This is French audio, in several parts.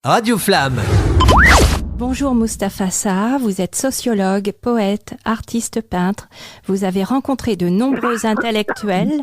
Radio Flamme. Bonjour Mustapha Saha, vous êtes sociologue, poète, artiste peintre. Vous avez rencontré de nombreux intellectuels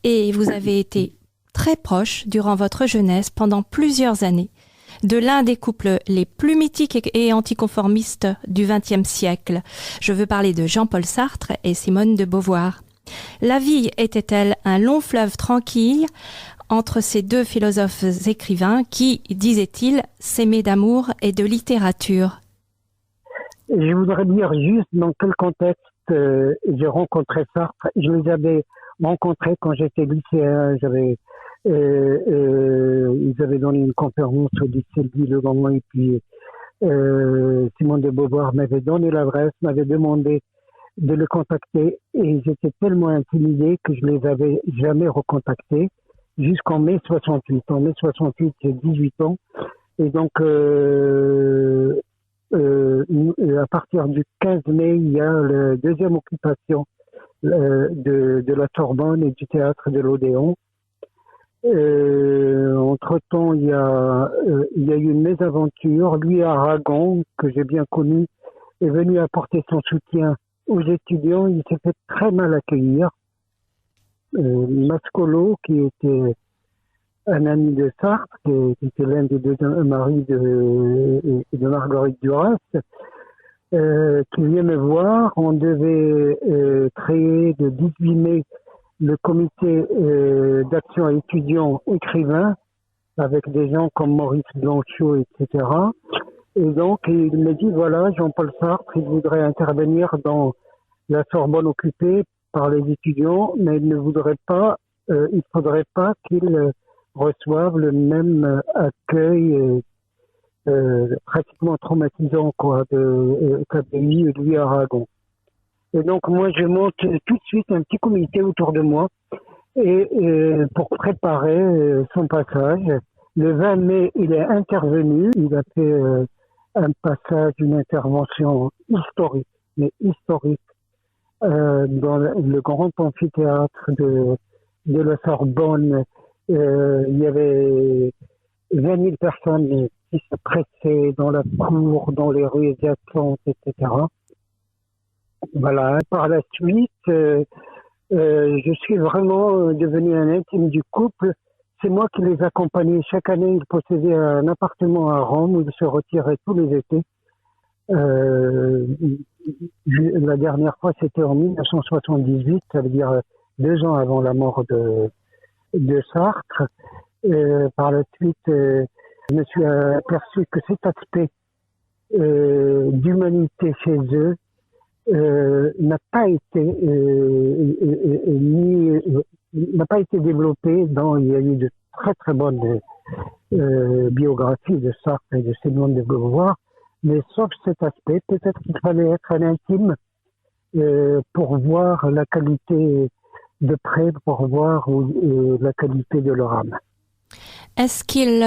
et vous avez été très proche durant votre jeunesse pendant plusieurs années de l'un des couples les plus mythiques et anticonformistes du XXe siècle. Je veux parler de Jean-Paul Sartre et Simone de Beauvoir. La vie était-elle un long fleuve tranquille entre ces deux philosophes écrivains qui, disait-il, s'aimaient d'amour et de littérature? Je voudrais dire juste dans quel contexte j'ai rencontré Sartre. Je les avais rencontrés quand j'étais lycéen. Ils avaient donné une conférence au lycée de Ville-le-Grand et puis Simone de Beauvoir m'avait donné l'adresse, m'avait demandé de le contacter et j'étais tellement intimidé que je les avais jamais recontactés jusqu'en mai 68. En mai 68, j'ai 18 ans et donc à partir du 15 mai, il y a la deuxième occupation de la Sorbonne et du théâtre de l'Odéon. Entre-temps, il y a eu une mésaventure. Lui, Aragon, que j'ai bien connu, est venu apporter son soutien aux étudiants. Il s'est fait très mal accueillir. Mascolo, qui était un ami de Sartre, qui était l'un des deux maris de Marguerite Duras, qui vient me voir. On devait créer le 18 mai le comité d'action étudiants écrivains avec des gens comme Maurice Blanchot, etc. Et donc, il me dit, voilà, Jean-Paul Sartre, il voudrait intervenir dans la Sorbonne occupée par les étudiants, mais il ne faudrait pas qu'il reçoive le même accueil pratiquement traumatisant qu'avait eu lui Aragon. Et donc moi je monte tout de suite un petit comité autour de moi et pour préparer son passage. Le 20 mai, il est intervenu, il a fait un passage, une intervention historique, mais historique, dans le grand amphithéâtre de la Sorbonne. Il y avait 20 000 personnes qui se pressaient dans la cour, dans les rues adjacentes, etc. Voilà. Par la suite, je suis vraiment devenu un intime du couple. C'est moi qui les accompagnais. Chaque année, ils possédaient un appartement à Rome où ils se retiraient tous les étés. La dernière fois, c'était en 1978, ça veut dire 2 ans avant la mort de Sartre. Par la suite, je me suis aperçu que cet aspect d'humanité chez eux n'a pas été développé. Il y a eu de très très bonnes biographies de Sartre et de Simone de Beauvoir, mais sauf cet aspect, peut-être qu'il fallait être un intime pour voir la qualité de près, pour voir la qualité de leur âme. Est-ce qu'ils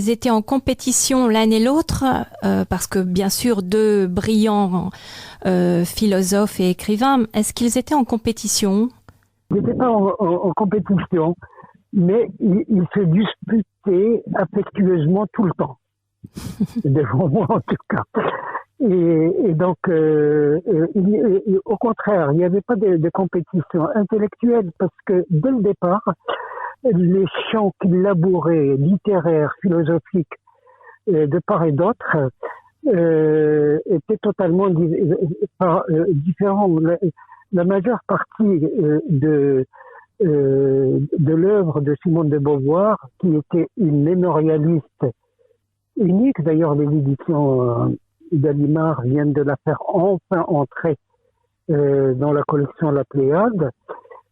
étaient en compétition l'un et l'autre parce que bien sûr deux brillants philosophes et écrivains, est-ce qu'ils étaient en compétition? Ils n'étaient pas en compétition, mais ils se disputaient affectueusement tout le temps, devant moi en tout cas. Et donc, au contraire, il n'y avait pas de compétition intellectuelle parce que dès le départ, les champs qu'il labourait, littéraires, philosophiques, de part et d'autre, étaient totalement différents. La majeure partie de l'œuvre de Simone de Beauvoir, qui était une mémorialiste unique, d'ailleurs les éditions Gallimard viennent de la faire enfin entrer dans la collection La Pléiade,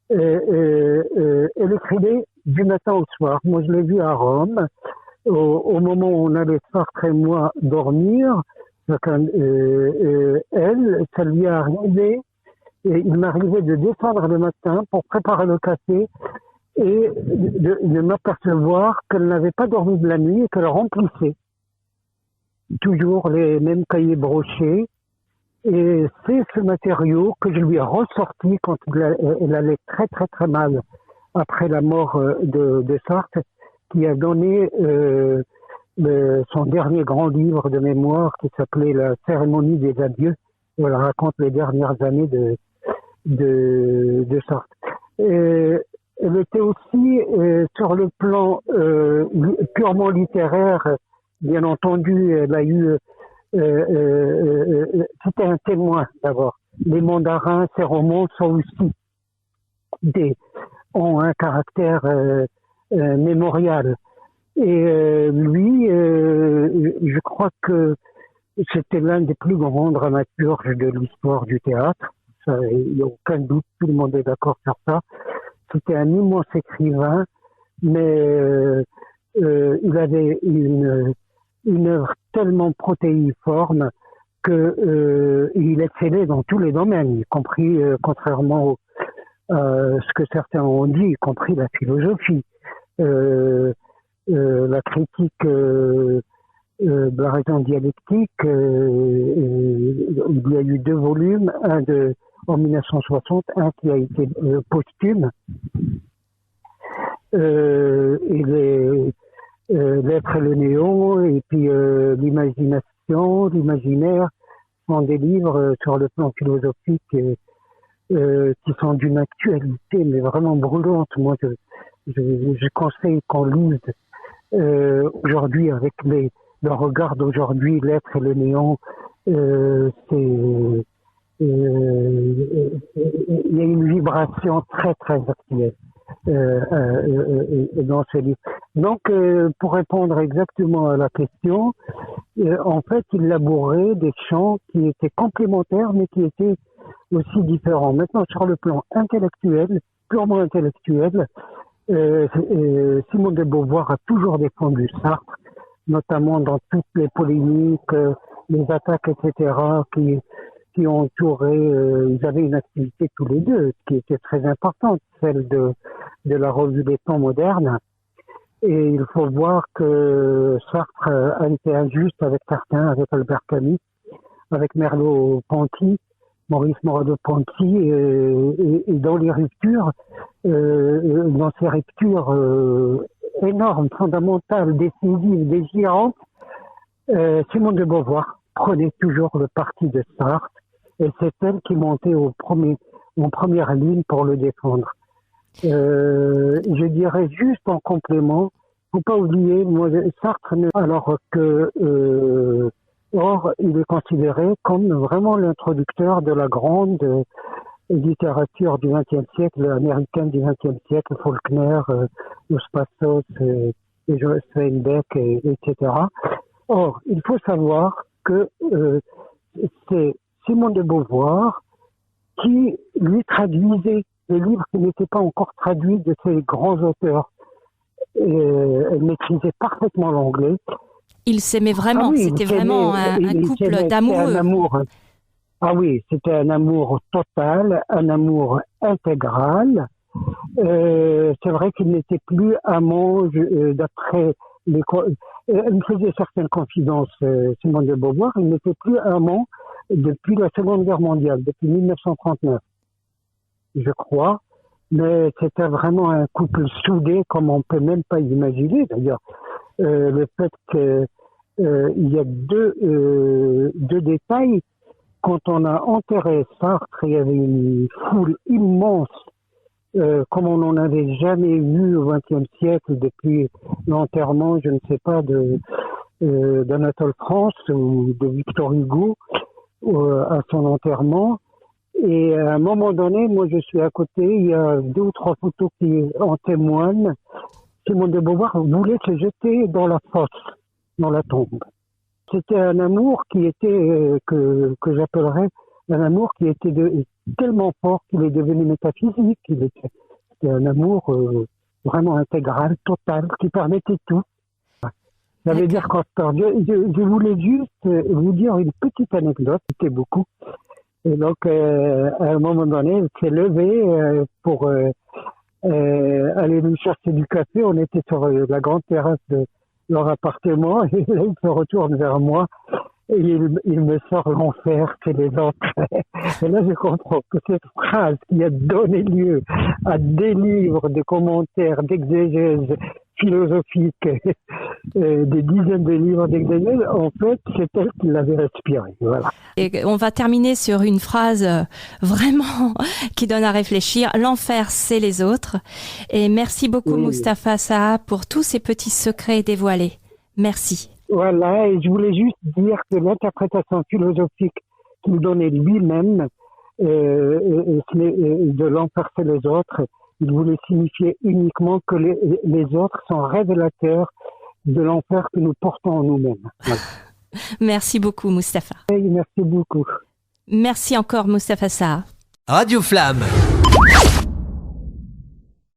elle écrivait du matin au soir. Moi, je l'ai vu à Rome, au moment où on allait Sartre et moi dormir. Elle, ça lui est arrivé, et il m'arrivait de descendre le matin pour préparer le café et de m'apercevoir qu'elle n'avait pas dormi de la nuit et qu'elle remplissait toujours les mêmes cahiers brochés. Et c'est ce matériau que je lui ai ressorti quand elle allait très très très mal après la mort de Sartre, qui a donné son dernier grand livre de mémoire qui s'appelait La cérémonie des adieux, où elle raconte les dernières années de Sartre. Elle était aussi sur le plan purement littéraire, bien entendu, elle a eu c'était un témoin d'abord. Les mandarins, ces romans sont aussi ont un caractère mémorial. Et lui, je crois que c'était l'un des plus grands dramaturges de l'histoire du théâtre. Il n'y a aucun doute, tout le monde est d'accord sur ça. C'était un immense écrivain, mais il avait une œuvre tellement protéiforme que il excellait dans tous les domaines, y compris, contrairement à ce que certains ont dit, y compris la philosophie, la critique de la raison dialectique. Il y a eu 2 volumes, un en 1960, un qui a été posthume. Et l'être et le néant, et puis l'imagination, l'imaginaire, sont des livres sur le plan philosophique qui sont d'une actualité, mais vraiment brûlante. Moi, je conseille qu'on lise aujourd'hui, avec le regard d'aujourd'hui, l'être et le néant. Il y a une vibration très très actuelle dans ce livre. Donc, pour répondre exactement à la question, en fait, il labourait des champs qui étaient complémentaires, mais qui étaient aussi différents. Maintenant, sur le plan intellectuel, purement intellectuel, Simone de Beauvoir a toujours défendu Sartre, notamment dans toutes les polémiques, les attaques, etc., qui ont entouré, ils avaient une activité tous les deux, qui était très importante, celle de la revue des temps modernes. Et il faut voir que Sartre a été injuste avec certains, avec Albert Camus, avec Merleau-Ponty, Maurice Merleau-Ponty, et dans les ruptures, dans ces ruptures énormes, fondamentales, décisives, déchirantes, Simone de Beauvoir prenait toujours le parti de Sartre, et c'est elle qui montait en première ligne pour le défendre. Je dirais juste en complément, faut pas oublier, moi, Sartre, alors que or il est considéré comme vraiment l'introducteur de la grande littérature du XXe siècle, américaine du XXe siècle, Faulkner, Los Passos, Steinbeck, etc. Or, il faut savoir que c'est Simone de Beauvoir qui lui traduisait les livres qui n'étaient pas encore traduits de ces grands auteurs. Elle maîtrisait parfaitement l'anglais. Ils s'aimaient vraiment, c'était vraiment un couple d'amoureux. Un amour, ah oui, c'était un amour total, un amour intégral. C'est vrai qu'il n'était plus amant d'après les... Elle me faisait certaines confidences, Simone de Beauvoir, il n'était plus amant depuis la Seconde Guerre mondiale, depuis 1939, je crois. Mais c'était vraiment un couple soudé comme on peut même pas imaginer. D'ailleurs, le fait qu'il y a deux détails. Quand on a enterré Sartre, il y avait une foule immense, comme on n'en avait jamais vu au XXe siècle depuis l'enterrement, je ne sais pas, d'Anatole France ou de Victor Hugo à son enterrement. Et à un moment donné, moi je suis à côté, il y a 2 ou 3 photos qui en témoignent. Simone de Beauvoir voulait se jeter dans la fosse, dans la tombe. C'était un amour qui était, que j'appellerais un amour qui était tellement fort qu'il est devenu métaphysique. C'était un amour vraiment intégral, total, qui permettait tout. Ça veut dire qu'en sport, je voulais juste vous dire une petite anecdote, c'était beaucoup. Et donc, à un moment donné, elle s'est levée pour aller nous chercher du café. On était sur la grande terrasse de leur appartement, et là, il se retourne vers moi et il me sort l'enfer, c'est les entrées. Et là, je comprends que cette phrase qui a donné lieu à des livres, des commentaires, d'exégèses philosophique, des dizaines de livres d'Hegel, en fait, c'est elle qui l'avait respiré. Voilà. Et on va terminer sur une phrase vraiment qui donne à réfléchir. L'enfer, c'est les autres. Et merci beaucoup, Oui. Mustapha Saha, pour tous ces petits secrets dévoilés. Merci. Voilà, et je voulais juste dire que l'interprétation philosophique qu'il donnait lui-même, de l'enfer, c'est les autres, il voulait signifier uniquement que les autres sont révélateurs de l'enfer que nous portons en nous-mêmes. Voilà. Merci beaucoup, Mustapha. Et merci beaucoup. Merci encore, Mustapha Saha. Radio Flamme